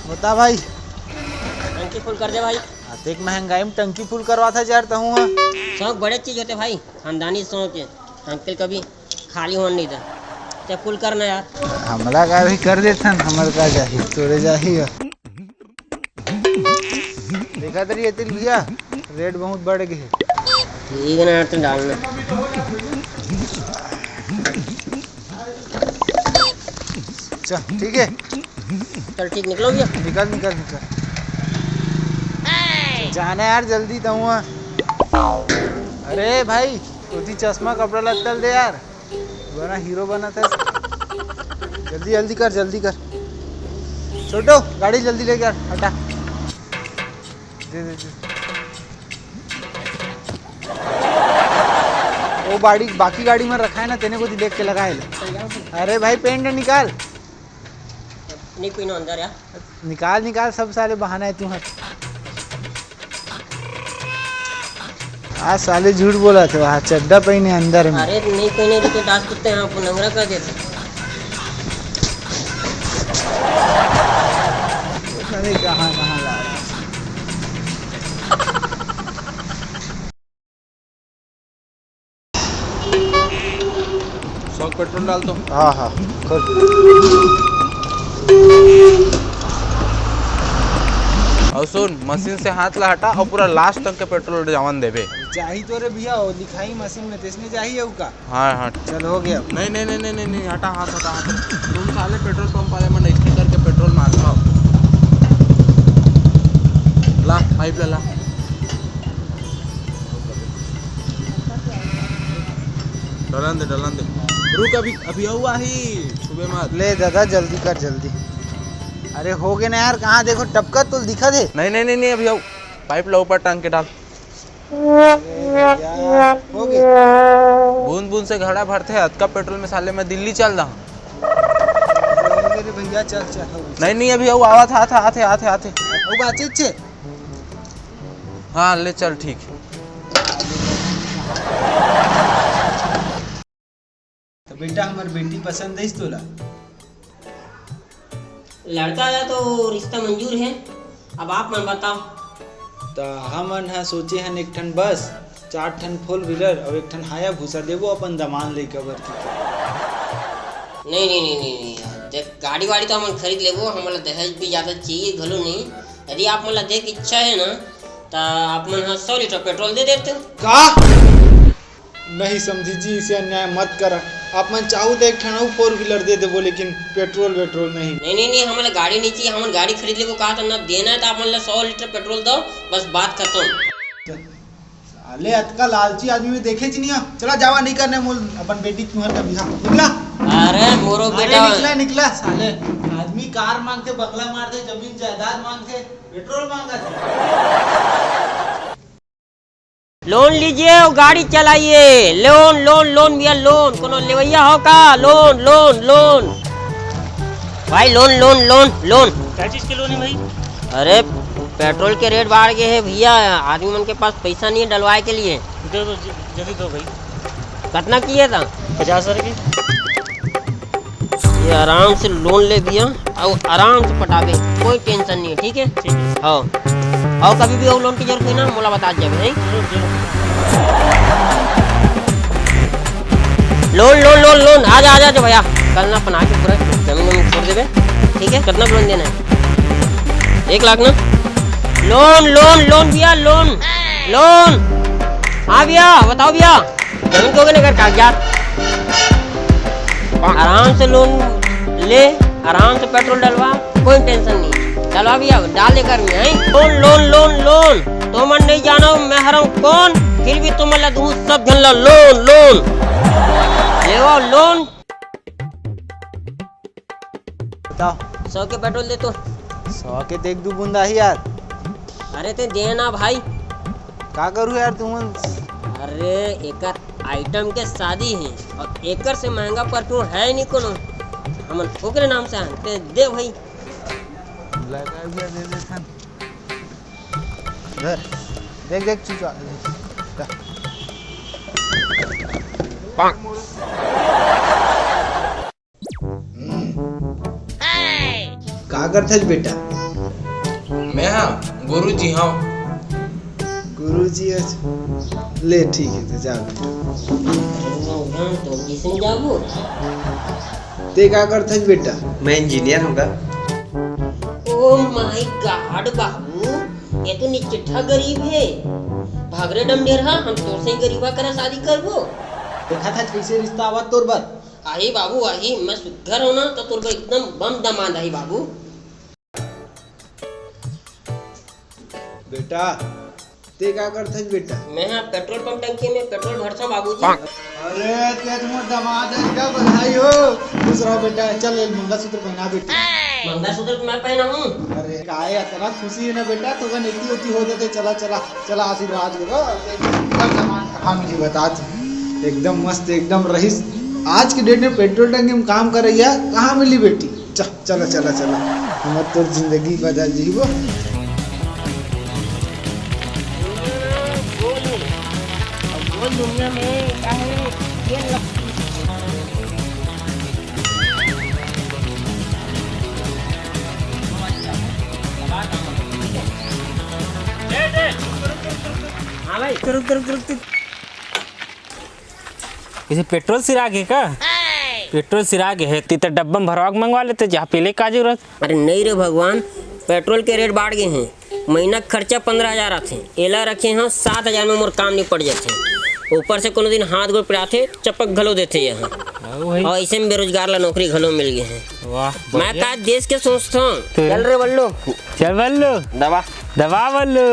बता भाई। टंकी फुल कर दे भाई। देख महंगाई में टंकी फुल करवा था यार तहूँ। शौक बड़े चीज होते भाई, खानदानी शौक है। अंकल कभी खाली होने नहीं था। क्या फुल करना यार। हमला का भी कर देता हमर का जाही तोरे जाही। देखा तरी तेल भैया रेट बहुत बढ़ गए। ठीक है ना यार, तो डालना। चल ठीक है, चल ठीक, निकलो भैया। निकल निकल निकल जाना यार जल्दी तहूँ। अरे भाई तोती चश्मा कपड़ा लत्तल दे यार, बना हीरो बना था। जल्दी जल्दी कर जल्दी कर। छोटो गाड़ी जल्दी लेके यार, हटा दे दे दे। वो गाड़ी बाकी गाड़ी में रखा है ना, तेने को देख के लगाए। अरे भाई पेंट निकाल। नहीं कोई ना अंदर यार। निकाल निकाल, सब साले बहाना है तू। आज साले झूठ बोला थे, वहाँ चड्डा पहने अंदर में। अरे नहीं कोई नहीं, तो डांस करते हैं आपको नंगरा कर देते। अरे कहाँ कहाँ ला रहा है। सौ पेट्रोल डाल दो। हाँ हाँ कर। और सुन, मशीन से हाथ ला हटा और पूरा लास्ट तक के पेट्रोल जवान देबे। चाही तो रे भैया, वो दिखाई मशीन में तेसने चाहिए उसका। हाँ हाँ चल हो गया। नहीं नहीं नहीं नहीं नहीं हटा हाथ हटा हाथ। तुम साले पेट्रोल पंप वाले में नहीं करके पेट्रोल मार पाओ। ला पाइप ला। डलन दे रुक, अभी हुआ ही सुबह मत ले दादा जल्दी कर जल्दी। अरे हो गए ना यार, कहाँ देखो टपका तो दिखा दे। नहीं नहीं नहीं अभी आओ, पाइप ला ऊपर टांग के डाल। हो गए। बूंद बूंद से घड़ा भरते हैं अतका पेट्रोल में साले मैं दिल्ली चल रहा हूँ। भैया चल चल। नहीं अभी आओ, आवा था आते वो बात अच्छे। हाँ ले चल ठीक। तो बेटा हमारी बेटी पसंद है तोला। लड़का आया तो रिश्ता मंजूर है। अब आप मन बताओ। तो हमन हा सोचे हन एक ठन बस, 4 ठन 4 व्हीलर और एक ठन हाया भूसा देवो अपन दमान ले कबर की। नहीं देख, गाड़ी वाड़ी तो हम खरीद लेबो। हमारा दहेज भी ज़्यादा चाहिए घलो नहीं। यदि आप मतलब देख इच्छा है ना, तो आप मन 100 लीटर पेट्रोल दे देते हो। का नहीं समझी जी, इसे अन्याय मत करा। आप मन चाहो तो एक ठन 4 व्हीलर दे देवो, लेकिन पेट्रोल नहीं। नहीं हमारे गाड़ी नहीं चाहिए। हमारे गाड़ी खरीद ले को कहा था ना, देना है तो आप मतलब 100 लीटर पेट्रोल दो, बस बात खत्म। साले अतका लालची आदमी में देखे नहीं। चला जावा नहीं करने मोल अपन बेटी तुम्हार का बिहार निकला। अरे मोरो बेटा निकला साले। आदमी कार मांगते, बंगला मारते, जमीन जायदाद मांगते, पेट्रोल मांगते। लोन लीजिए और गाड़ी चलाइए। लोन भैया लोन। कोनो लेवैया हो का? लोन भाई, लोन। क्या चीज के लोन है भाई? अरे पेट्रोल के रेट बढ़ गए हैं भैया, आदमी मन के पास पैसा नहीं है डलवाए के लिए। दे दो जल्दी दो भाई। कितना किए था? 50,000 की। ये आराम से लोन ले भैया और आराम से पटावे, कोई टेंशन नहीं है। ठीक है ठीक है। हाँ कभी भी वो लोन की जरूरत हुई ना, मोला बता दीजिए भाई। लोन आ जा भैया। कल ना बना के पूरा जमीन छोड़ देवे। ठीक है, कितना लोन देना है? 1 लाख ना? लोन भैया लोन। हाँ भैया बताओ भैया, जमीन को ना कर कागजात। आराम से लोन ले, आराम से पेट्रोल डलवा, कोई टेंशन नहीं। चलो भैया डाल देकर लोन। तो मन नहीं जानो मैं हराऊं कौन, फिर भी तुम दूँ सब झन लोन लोन। बताओ 100 के पेट्रोल दे तो। 100 के देख दू बूंदा ही यार। अरे ते देना भाई। का करूँ यार तुम? अरे एक आइटम के शादी है और एकर से महंगा पेट्रोल है नहीं कोनो। हमन ओकरे नाम से ते दे भाई। लगा दिया दे दे सन। देख चुका। का करथस बेटा? मैं हाँ गुरुजी हाँ गुरुजी ले ठीक है तो जा बेटा। तो किसने जाबो? ते क्या करता है बेटा? मैं इंजीनियर होगा। ओ माय गॉड बाबू, ये तो निचिट्ठा गरीब है। भागरे डमडेर हा, हम तोर से ही गरीबा करा शादी करबो। देखा था कैसे रिश्ता आवा तोर बर। आही बाबू आही, मैं सुघर हो ना तो तोर बर एकदम बम दमाद आही बाबू। बेटा ते क्या करता है बेटा? मैं हाँ पेट्रोल पंप टंकी में पेट्रोल भरता बाबूजी। अरे ते तुम्हारा दामाद है क्या बधाई हो। दूसरा बेटा चल एक मंगलसूत्र पहना बेटी। मंगलसूत्र मैं पहना हूँ। अरे काय इतना खुशी है ना बेटा, तो का नीति होती हो जाते। चला चला चला आशीर्वाद लो। एकदम सामान कहाँ मिली बता तू? एकदम मस्त एकदम रहीस। आज के डेट में पेट्रोल टंकी में काम कर रही है, कहाँ मिली बेटी? चला चला चला, हमार तो जिंदगी बदल जीवो। दुनिया में क्या है ये हाँ भाई रुक इसे पेट्रोल सिरा के का? पेट्रोल सिरा के है तो डब्बा में भरवा के मंगवा लेते, जहाँ पहले का जरूरत। अरे नहीं रे भगवान, पेट्रोल के रेट बढ़ गए हैं। महीना खर्चा 15,000 आते, एला रखे हैं 7,000 में मोर काम निपट जाते। ऊपर से कोनो दिन हाथ गोड़ पिराते चपक घलो देते यहाँ, और ऐसे में बेरोजगार ला नौकरी घलो मिल गए हैं। वाह मैं का देश के सोचता हूँ। चल रे बल्लू, चल बल्लू दबा दबा बल्लू।